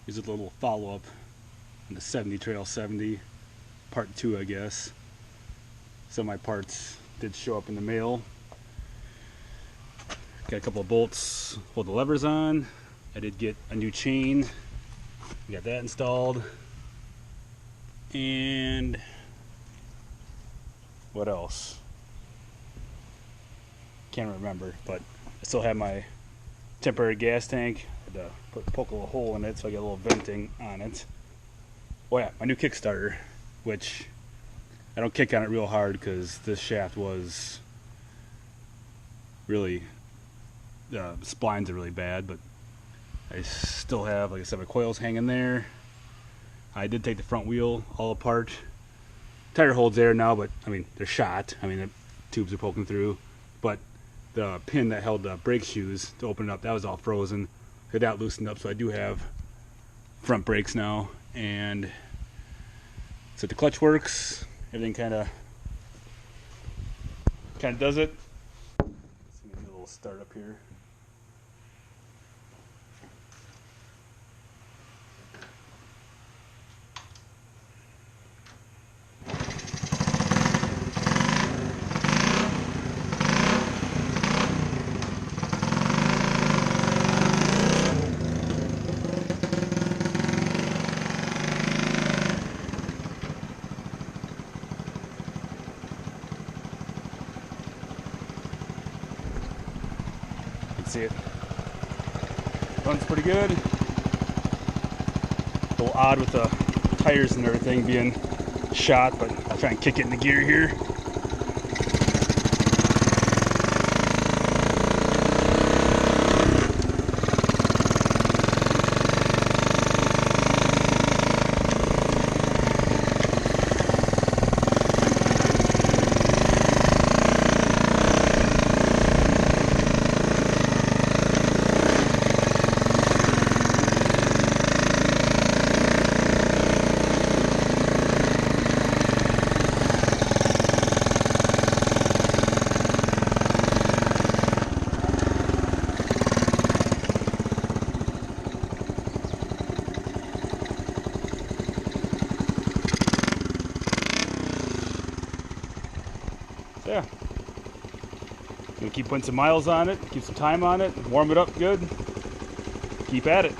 Here's a little follow-up on the 70 Trail 70, part 2, I guess. Some of my parts did show up in the mail. Got a couple of bolts, hold the levers on. I did get a new chain. Got that installed. And what else? Can't remember, but I still have my temporary gas tank. I had to poke a little hole in it so I get a little venting on it. Oh yeah, my new Kickstarter, which I don't kick on it real hard because this shaft was really, the splines are really bad, but I still have, like I said, my coils hanging there. I did take the front wheel all apart. Tire holds there now, but I mean, they're shot. I mean, the tubes are poking through, but the pin that held the brake shoes to open it up, that was all frozen. Got that loosened up, so I do have front brakes now. And so the clutch works. Everything kind of does it. Let's do a little start up here. See it runs pretty good. A little odd with the tires and everything being shot, but I'll try and kick it into gear here. Yeah, gonna keep putting some miles on it, keep some time on it, warm it up good, keep at it.